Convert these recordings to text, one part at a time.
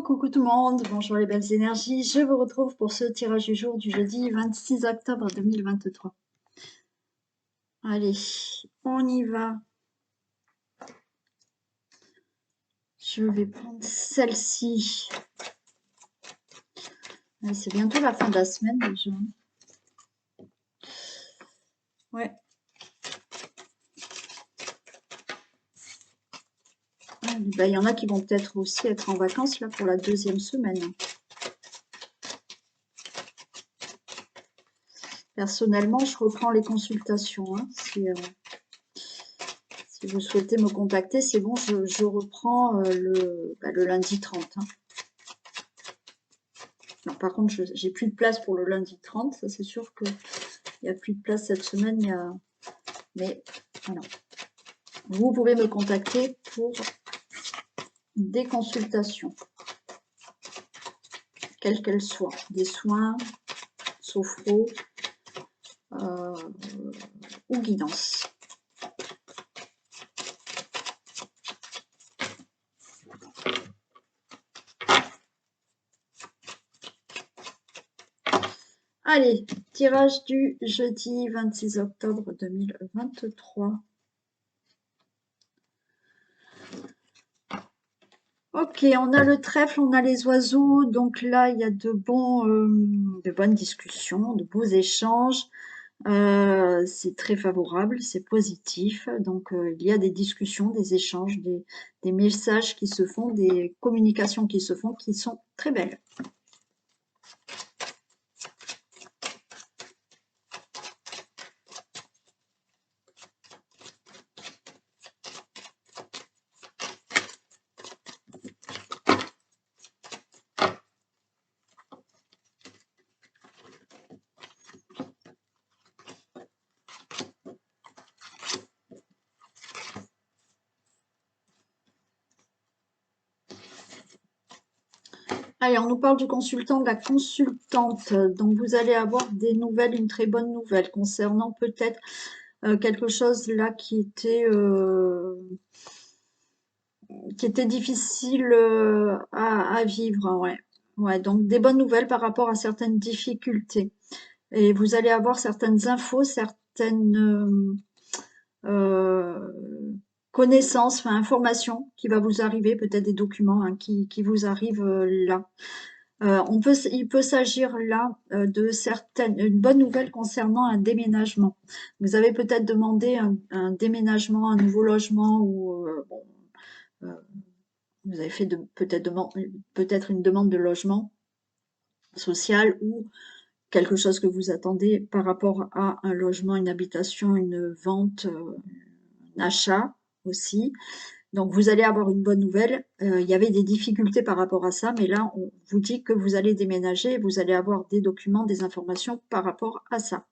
Coucou tout le monde, bonjour les belles énergies, je vous retrouve pour ce tirage du jour du jeudi 26 octobre 2023. Allez, on y va. Je vais prendre celle-ci. C'est bientôt la fin de la semaine déjà. Ouais. Il y en a qui vont peut-être aussi être en vacances là pour la deuxième semaine. Personnellement, je reprends les consultations. Hein, si vous souhaitez me contacter, c'est bon, je reprends le lundi 30. Hein. Non, par contre, j'ai plus de place pour le lundi 30. Ça, c'est sûr qu'il n'y a plus de place cette semaine. Mais voilà. Vous pouvez me contacter pour des consultations, quelles qu'elles soient. Des soins, sophro ou guidance. Allez, tirage du jeudi 26 octobre 2023. Ok, on a le trèfle, on a les oiseaux, donc là il y a de bonnes discussions, de beaux échanges. C'est très favorable, c'est positif. Donc il y a des discussions, des échanges, des messages qui se font, des communications qui se font, qui sont très belles. Allez, on nous parle du consultant, de la consultante. Donc, vous allez avoir des nouvelles, une très bonne nouvelle concernant peut-être quelque chose là qui était difficile à vivre. Ouais. Ouais, donc des bonnes nouvelles par rapport à certaines difficultés. Et vous allez avoir certaines infos, certaines connaissances, enfin informations qui va vous arriver, peut-être des documents hein, qui vous arrivent là. Il peut s'agir là de une bonne nouvelle concernant un déménagement. Vous avez peut-être demandé un déménagement, un nouveau logement ou vous avez fait peut-être une demande de logement social ou quelque chose que vous attendez par rapport à un logement, une habitation, une vente, un achat aussi. Donc, vous allez avoir une bonne nouvelle. Il y avait des difficultés par rapport à ça, mais là, on vous dit que vous allez déménager et vous allez avoir des documents, des informations par rapport à ça.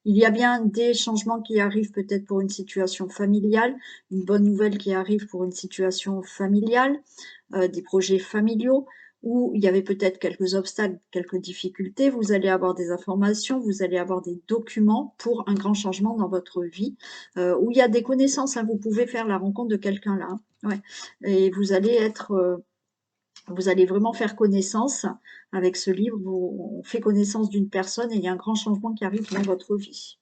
Il y a bien des changements qui arrivent peut-être pour une situation familiale, une bonne nouvelle qui arrive pour une situation familiale, des projets familiaux, où il y avait peut-être quelques obstacles, quelques difficultés. Vous allez avoir des informations, vous allez avoir des documents pour un grand changement dans votre vie, où il y a des connaissances. Hein, vous pouvez faire la rencontre de quelqu'un là. Hein, ouais. Et vous allez vraiment faire connaissance avec ce livre. On fait connaissance d'une personne et il y a un grand changement qui arrive dans votre vie.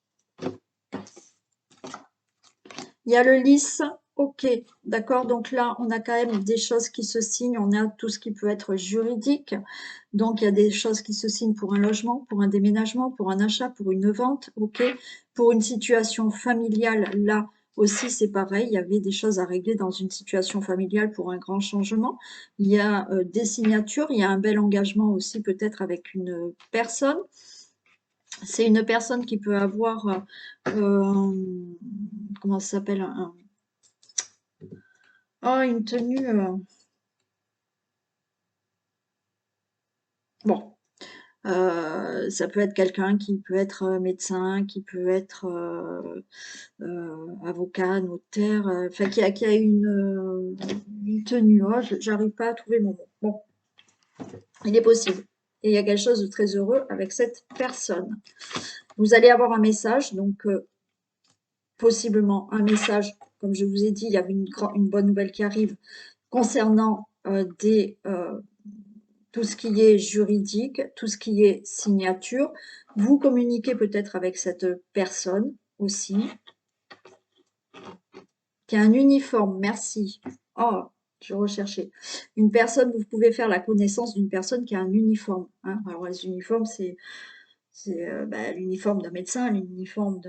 Il y a le lys. Ok, d'accord. Donc là, on a quand même des choses qui se signent. On a tout ce qui peut être juridique. Donc, il y a des choses qui se signent pour un logement, pour un déménagement, pour un achat, pour une vente. Ok. Pour une situation familiale, là aussi, c'est pareil. Il y avait des choses à régler dans une situation familiale pour un grand changement. Il y a des signatures. Il y a un bel engagement aussi peut-être avec une personne. C'est une personne qui peut avoir, comment ça s'appelle, une tenue, bon, ça peut être quelqu'un qui peut être médecin, qui peut être avocat, notaire, enfin qui a une tenue. Oh, j'arrive pas à trouver mon mot. Bon, il est possible. Et il y a quelque chose de très heureux avec cette personne. Vous allez avoir un message, donc possiblement un message, comme je vous ai dit, il y avait une bonne nouvelle qui arrive concernant tout ce qui est juridique, tout ce qui est signature. Vous communiquez peut-être avec cette personne aussi, qui a un uniforme, merci. Oh, je recherchais. Une personne, vous pouvez faire la connaissance d'une personne qui a un uniforme, hein. Alors les uniformes, c'est l'uniforme d'un médecin, l'uniforme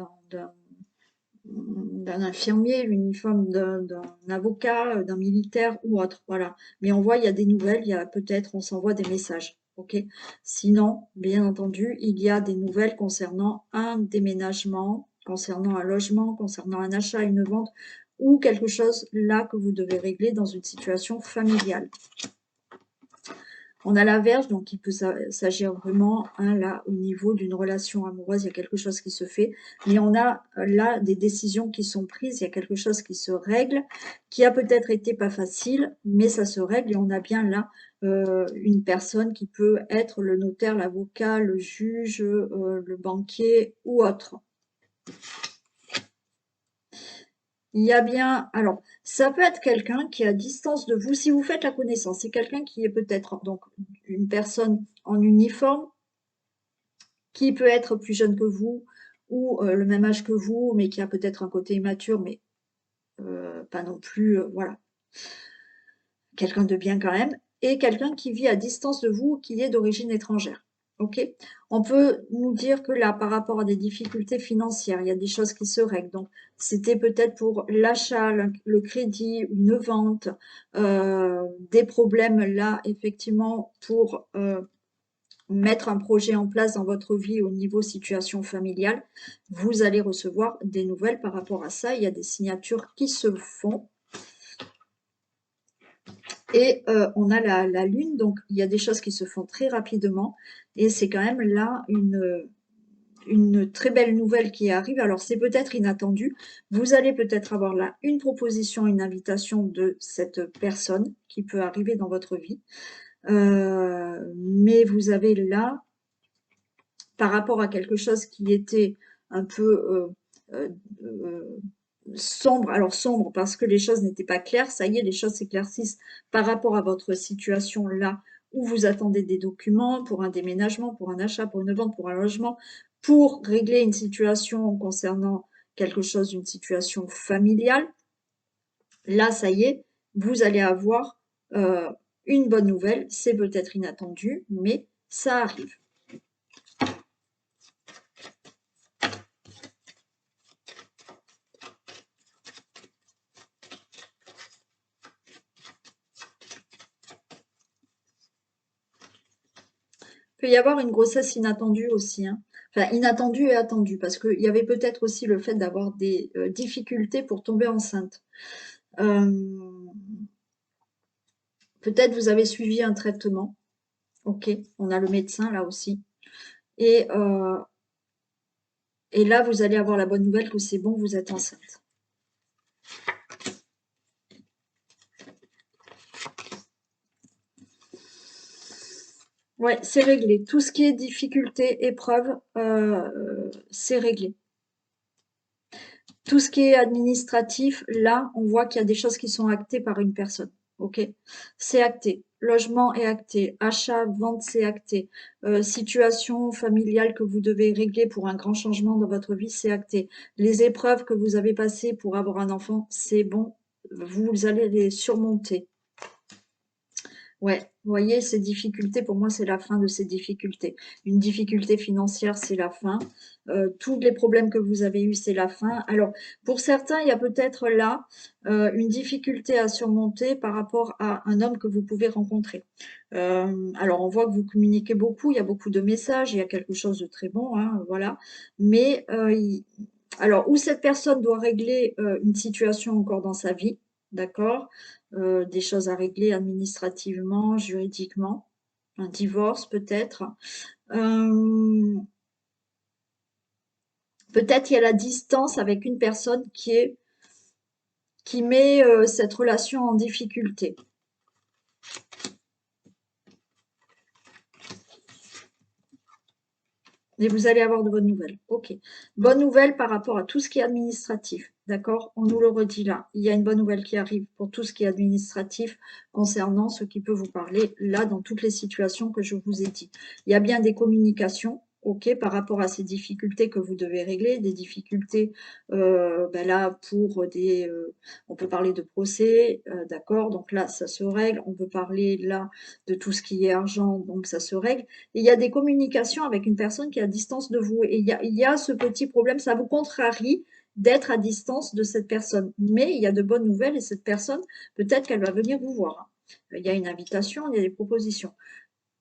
d'un infirmier, l'uniforme d'un avocat, d'un militaire ou autre, voilà. Mais on voit, il y a des nouvelles, il y a peut-être, on s'envoie des messages, ok? Sinon, bien entendu, il y a des nouvelles concernant un déménagement, concernant un logement, concernant un achat, une vente, ou quelque chose là que vous devez régler dans une situation familiale. On a la Vierge, donc il peut s'agir vraiment, hein, là, au niveau d'une relation amoureuse, il y a quelque chose qui se fait. Mais on a là des décisions qui sont prises, il y a quelque chose qui se règle, qui a peut-être été pas facile, mais ça se règle et on a bien là une personne qui peut être le notaire, l'avocat, le juge, le banquier ou autre. Il y a bien, alors, ça peut être quelqu'un qui est à distance de vous, si vous faites la connaissance, c'est quelqu'un qui est peut-être donc une personne en uniforme, qui peut être plus jeune que vous ou le même âge que vous, mais qui a peut-être un côté immature, mais pas non plus, voilà, quelqu'un de bien quand même, et quelqu'un qui vit à distance de vous, qui est d'origine étrangère. Ok, on peut nous dire que là, par rapport à des difficultés financières, il y a des choses qui se règlent. Donc, c'était peut-être pour l'achat, le crédit, une vente, des problèmes là, effectivement, pour mettre un projet en place dans votre vie au niveau situation familiale. Vous allez recevoir des nouvelles par rapport à ça. Il y a des signatures qui se font. Et on a la lune, donc il y a des choses qui se font très rapidement. Et c'est quand même là une très belle nouvelle qui arrive. Alors c'est peut-être inattendu. Vous allez peut-être avoir là une proposition, une invitation de cette personne qui peut arriver dans votre vie. Mais vous avez là, par rapport à quelque chose qui était un peu sombre, alors sombre parce que les choses n'étaient pas claires, ça y est, les choses s'éclaircissent par rapport à votre situation là où vous attendez des documents pour un déménagement, pour un achat, pour une vente, pour un logement, pour régler une situation concernant quelque chose, une situation familiale. Là, ça y est, vous allez avoir une bonne nouvelle, c'est peut-être inattendu, mais ça arrive. Peut y avoir une grossesse inattendue aussi, hein. Enfin, inattendue et attendue, parce qu'il y avait peut-être aussi le fait d'avoir des difficultés pour tomber enceinte. Euh, Peut-être vous avez suivi un traitement. Ok, on a le médecin là aussi. Et, euh, et là, vous allez avoir la bonne nouvelle que c'est bon, vous êtes enceinte. Ouais, c'est réglé. Tout ce qui est difficulté, épreuve, c'est réglé. Tout ce qui est administratif, là, on voit qu'il y a des choses qui sont actées par une personne. Ok, c'est acté. Logement est acté. Achat, vente, c'est acté. Situation familiale que vous devez régler pour un grand changement dans votre vie, c'est acté. Les épreuves que vous avez passées pour avoir un enfant, c'est bon. Vous allez les surmonter. Ouais, vous voyez, ces difficultés, pour moi, c'est la fin de ces difficultés. Une difficulté financière, c'est la fin. Tous les problèmes que vous avez eus, c'est la fin. Alors, pour certains, il y a peut-être là une difficulté à surmonter par rapport à un homme que vous pouvez rencontrer. Alors, on voit que vous communiquez beaucoup, il y a beaucoup de messages, il y a quelque chose de très bon, hein, voilà. Mais, alors, où cette personne doit régler une situation encore dans sa vie, d'accord? Des choses à régler administrativement, juridiquement, un divorce peut-être. Euh, Peut-être il y a la distance avec une personne qui met cette relation en difficulté. Et vous allez avoir de bonnes nouvelles. Ok. Bonne nouvelle par rapport à tout ce qui est administratif. d'accord? On nous le redit là. Il y a une bonne nouvelle qui arrive pour tout ce qui est administratif concernant ce qui peut vous parler là dans toutes les situations que je vous ai dit. Il y a bien des communications, ok, par rapport à ces difficultés que vous devez régler, des difficultés ben là pour des... on peut parler de procès, d'accord? Donc là, ça se règle. On peut parler là de tout ce qui est argent, donc ça se règle. Et il y a des communications avec une personne qui est à distance de vous. Et il y a ce petit problème, ça vous contrarie d'être à distance de cette personne. Mais il y a de bonnes nouvelles et cette personne, peut-être qu'elle va venir vous voir. Il y a une invitation, il y a des propositions.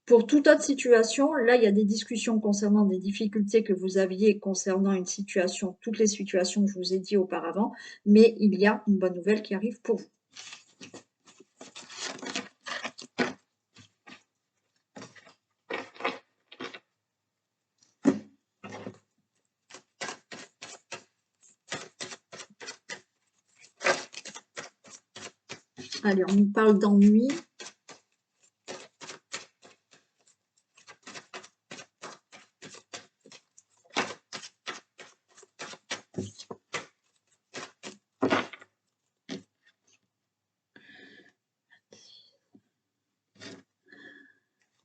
Pour toute autre situation, là, il y a des discussions concernant des difficultés que vous aviez concernant une situation, toutes les situations que je vous ai dit auparavant, mais il y a une bonne nouvelle qui arrive pour vous. Allez, on nous parle d'ennui.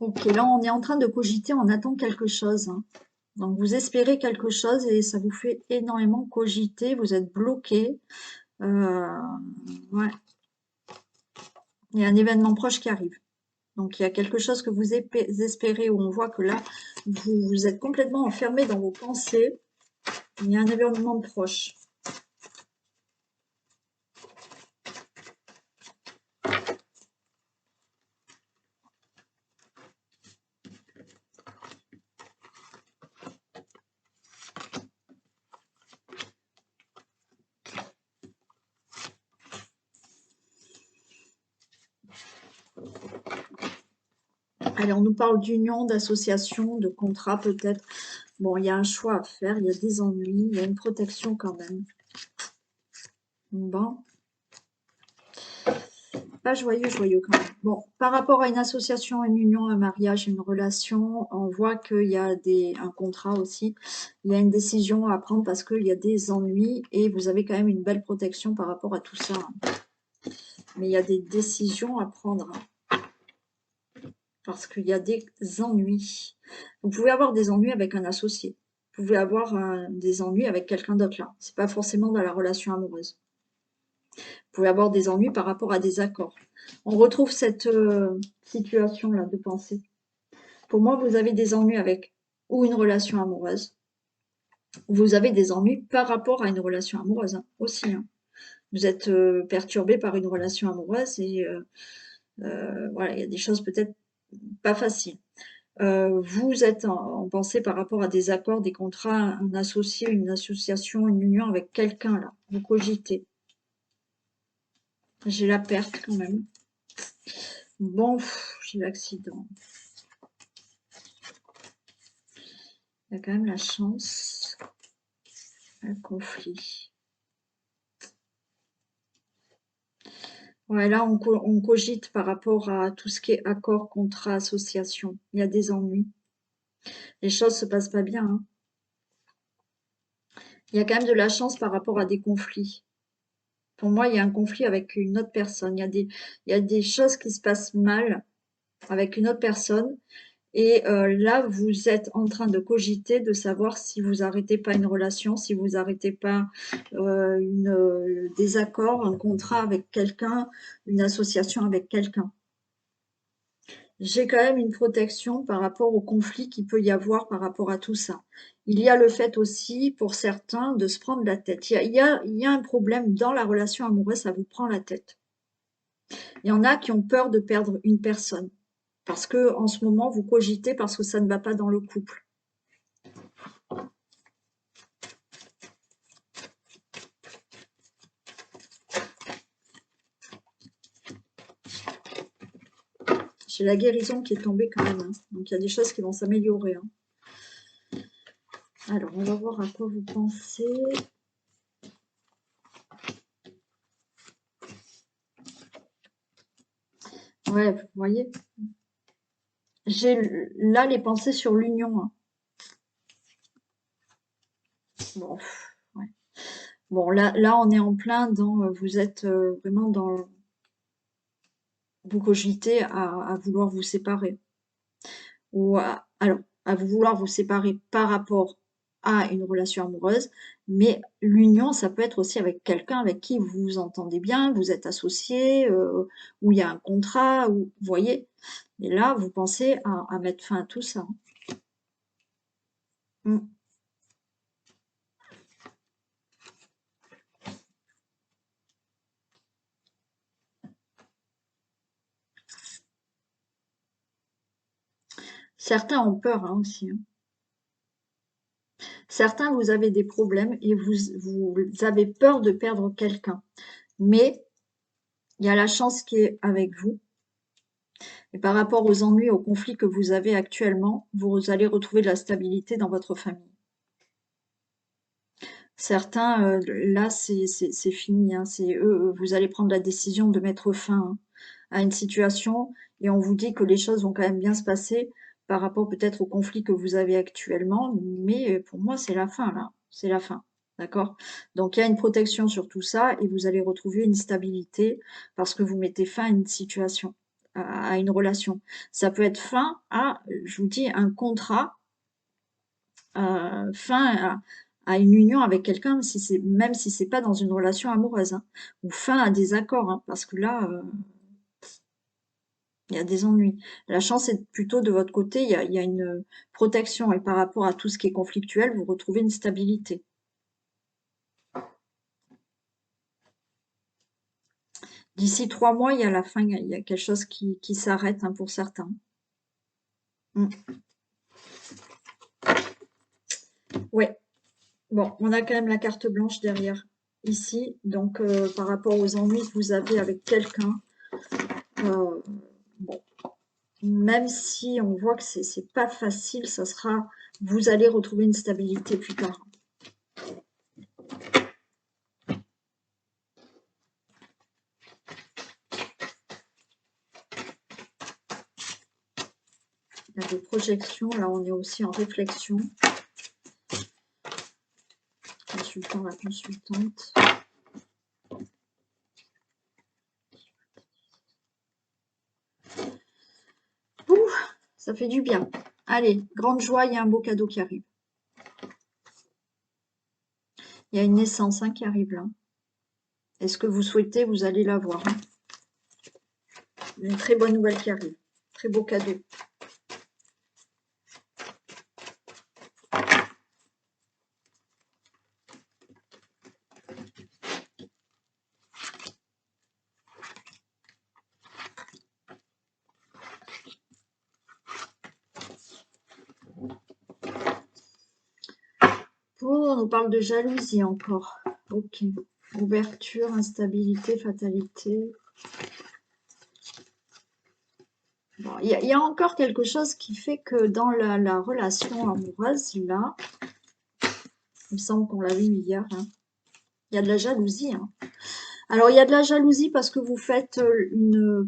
Ok, là, on est en train de cogiter, on attend quelque chose, hein. Donc, vous espérez quelque chose et ça vous fait énormément cogiter, vous êtes bloqué. Ouais. Il y a un événement proche qui arrive. Donc, il y a quelque chose que vous espérez, où on voit que là, vous êtes complètement enfermé dans vos pensées. Il y a un événement proche. Allez, on nous parle d'union, d'association, de contrat peut-être. Bon, il y a un choix à faire, il y a des ennuis, il y a une protection quand même. Bon. Pas joyeux, joyeux quand même. Bon, par rapport à une association, une union, un mariage, une relation, on voit qu'il y a un contrat aussi. Il y a une décision à prendre parce qu'il y a des ennuis et vous avez quand même une belle protection par rapport à tout ça. Mais il y a des décisions à prendre parce qu'il y a des ennuis. Vous pouvez avoir des ennuis avec un associé. Vous pouvez avoir des ennuis avec quelqu'un d'autre là. C'est pas forcément dans la relation amoureuse. Vous pouvez avoir des ennuis par rapport à des accords. On retrouve cette situation-là de pensée. Pour moi, vous avez des ennuis avec ou une relation amoureuse. Vous avez des ennuis par rapport à une relation amoureuse hein, aussi. Hein. Vous êtes perturbé par une relation amoureuse et voilà, il y a des choses peut-être pas faciles. Vous êtes en pensée par rapport à des accords, des contrats, un associé, une association, une union avec quelqu'un là. Vous cogitez. J'ai la perte quand même. Bon, j'ai l'accident. Il y a quand même la chance. Un conflit. Ouais, là, on cogite par rapport à tout ce qui est accord, contrat, association. Il y a des ennuis. Les choses se passent pas bien. Hein. Il y a quand même de la chance par rapport à des conflits. Pour moi, il y a un conflit avec une autre personne. Il y a des choses qui se passent mal avec une autre personne. Et là, vous êtes en train de cogiter, de savoir si vous arrêtez pas une relation, si vous arrêtez pas des accords, un contrat avec quelqu'un, une association avec quelqu'un. J'ai quand même une protection par rapport au conflit qu'il peut y avoir par rapport à tout ça. Il y a le fait aussi, pour certains, de se prendre la tête. Il y a un problème dans la relation amoureuse, ça vous prend la tête. Il y en a qui ont peur de perdre une personne. Parce que en ce moment, vous cogitez parce que ça ne va pas dans le couple. J'ai la guérison qui est tombée quand même. Hein. Donc il y a des choses qui vont s'améliorer. Hein. Alors, on va voir à quoi vous pensez. Ouais, vous voyez. J'ai là les pensées sur l'union. Hein. Bon, ouais. Bon, là, on est en plein dans, vous êtes vraiment dans, vous cogitez à vouloir vous séparer. Ou alors, à vouloir vous séparer par rapport à une relation amoureuse, mais l'union, ça peut être aussi avec quelqu'un avec qui vous vous entendez bien, vous êtes associés, où il y a un contrat, où, vous voyez. Et là, vous pensez à mettre fin à tout ça. Mm. Certains ont peur hein, aussi. Hein. Certains, vous avez des problèmes et vous avez peur de perdre quelqu'un. Mais il y a la chance qui est avec vous. Et par rapport aux ennuis, aux conflits que vous avez actuellement, vous allez retrouver de la stabilité dans votre famille. Certains, là, c'est fini. Hein, c'est eux, vous allez prendre la décision de mettre fin hein, à une situation et on vous dit que les choses vont quand même bien se passer par rapport peut-être au conflit que vous avez actuellement. Mais pour moi, c'est la fin, là. C'est la fin. D'accord? Donc, il y a une protection sur tout ça et vous allez retrouver une stabilité parce que vous mettez fin à une situation, à une relation. Ça peut être fin à, je vous dis, un contrat fin à une union avec quelqu'un, si même si c'est pas dans une relation amoureuse, hein, ou fin à des accords, hein, parce que là, il y a des ennuis. La chance est plutôt de votre côté, il y a une protection, et par rapport à tout ce qui est conflictuel, vous retrouvez une stabilité. D'ici 3 mois, il y a la fin, il y a quelque chose qui s'arrête hein, pour certains. Mm. Ouais, bon, on a quand même la carte blanche derrière ici, donc par rapport aux ennuis que vous avez avec quelqu'un, euh, bon, même si on voit que c'est pas facile, ça sera, vous allez retrouver une stabilité plus tard. Il y a des projections, là on est aussi en réflexion. Consultant, la consultante. Ouh, ça fait du bien. Allez, grande joie, il y a un beau cadeau qui arrive. Il y a une naissance hein, qui arrive là. Et ce que vous souhaitez, vous allez l'avoir. Hein. Une très bonne nouvelle qui arrive. Très beau cadeau. Oh, on nous parle de jalousie encore. Ok. Ouverture, instabilité, fatalité. Bon, il y a encore quelque chose qui fait que dans la relation amoureuse, là, il me semble qu'on l'a vu hier, hein, il y a de la jalousie. Hein. Alors, il y a de la jalousie parce que vous faites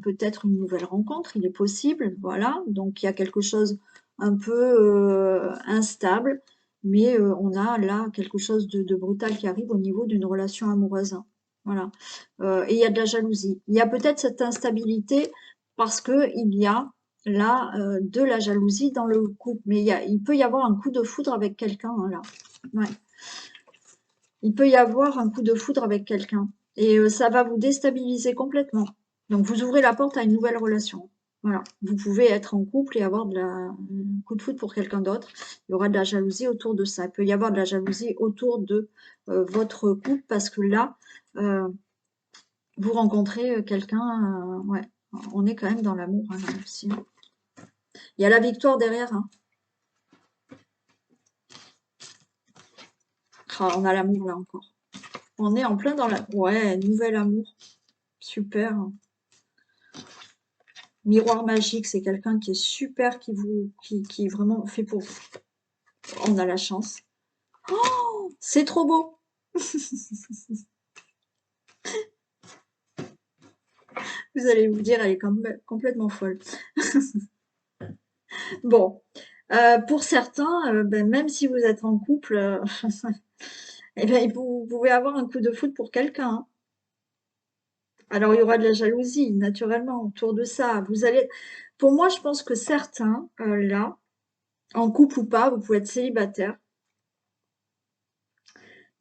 peut-être une nouvelle rencontre, il est possible, voilà. Donc, il y a quelque chose un peu instable, mais on a là quelque chose de brutal qui arrive au niveau d'une relation amoureuse. Hein. Voilà. Et il y a de la jalousie. Il y a peut-être cette instabilité parce que il y a là de la jalousie dans le couple. Mais il peut y avoir un coup de foudre avec quelqu'un hein, là. Ouais. Il peut y avoir un coup de foudre avec quelqu'un. Et ça va vous déstabiliser complètement. Donc vous ouvrez la porte à une nouvelle relation. Voilà. Vous pouvez être en couple et avoir un coup de foudre pour quelqu'un d'autre. Il y aura de la jalousie autour de ça. Il peut y avoir de la jalousie autour de votre couple parce que là, euh, vous rencontrez quelqu'un, ouais, on est quand même dans l'amour hein, là aussi. Il y a la victoire derrière. Hein. Ah, on a l'amour là encore. On est en plein dans la... Ouais, nouvel amour. Super. Miroir magique, c'est quelqu'un qui est super, qui est vraiment fait pour vous. On a la chance. Oh, c'est trop beau. Vous allez vous dire, elle est complètement folle. Bon, pour certains, ben, même si vous êtes en couple, Eh bien, vous pouvez avoir un coup de foudre pour quelqu'un, hein. Alors, il y aura de la jalousie, naturellement, autour de ça. Pour moi, je pense que certains, là, en couple ou pas, vous pouvez être célibataire.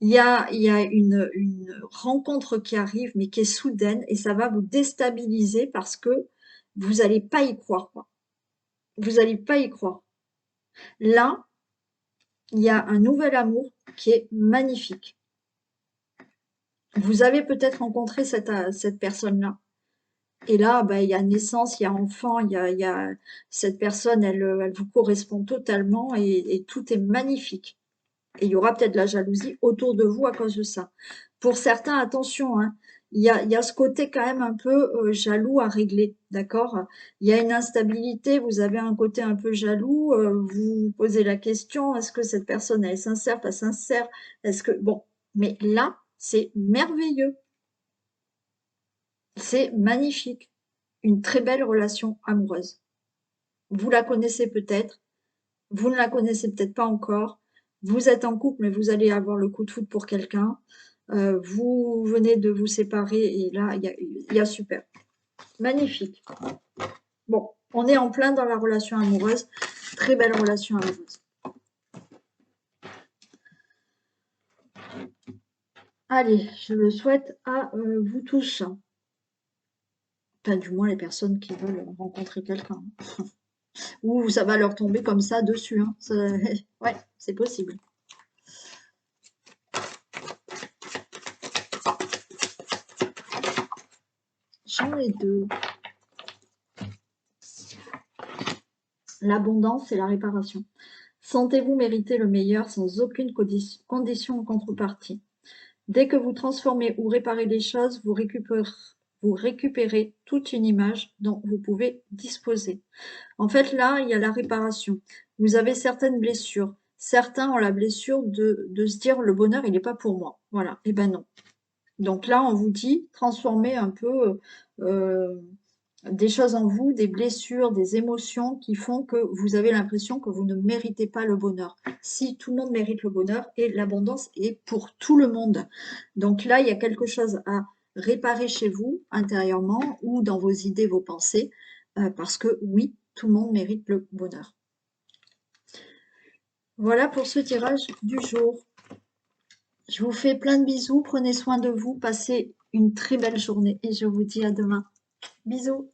Il y a une rencontre qui arrive, mais qui est soudaine, et ça va vous déstabiliser parce que vous n'allez pas y croire, quoi. Vous n'allez pas y croire. Là, il y a un nouvel amour qui est magnifique. Vous avez peut-être rencontré cette personne-là. Et là, bah, il y a naissance, il y a enfant, il y a cette personne, elle vous correspond totalement et tout est magnifique. Et il y aura peut-être de la jalousie autour de vous à cause de ça. Pour certains, attention, hein, il y a ce côté quand même un peu jaloux à régler, d'accord? Il y a une instabilité, vous avez un côté un peu jaloux, vous vous posez la question, est-ce que cette personne elle est sincère, pas sincère? Est-ce que bon, mais là, c'est merveilleux, c'est magnifique, une très belle relation amoureuse. Vous la connaissez peut-être, vous ne la connaissez peut-être pas encore. Vous êtes en couple, mais vous allez avoir le coup de foudre pour quelqu'un. Vous venez de vous séparer et là, il y a super. Magnifique. Bon, on est en plein dans la relation amoureuse. Très belle relation amoureuse. Allez, je le souhaite à vous tous. Enfin, du moins les personnes qui veulent rencontrer quelqu'un. Ou ça va leur tomber comme ça dessus, hein. Ouais, c'est possible. J'en ai deux. L'abondance et la réparation. Sentez-vous mériter le meilleur sans aucune condition en contrepartie. Dès que vous transformez ou réparez les choses, vous récupérez toute une image dont vous pouvez disposer. En fait, là, il y a la réparation. Vous avez certaines blessures. Certains ont la blessure de se dire le bonheur, il n'est pas pour moi. Voilà. Eh ben non. Donc là, on vous dit, transformez un peu des choses en vous, des blessures, des émotions qui font que vous avez l'impression que vous ne méritez pas le bonheur. Si tout le monde mérite le bonheur et l'abondance est pour tout le monde. Donc là, il y a quelque chose à réparer chez vous intérieurement ou dans vos idées, vos pensées, parce que oui, tout le monde mérite le bonheur. Voilà pour ce tirage du jour. Je vous fais plein de bisous, prenez soin de vous, passez une très belle journée et je vous dis à demain. Bisous.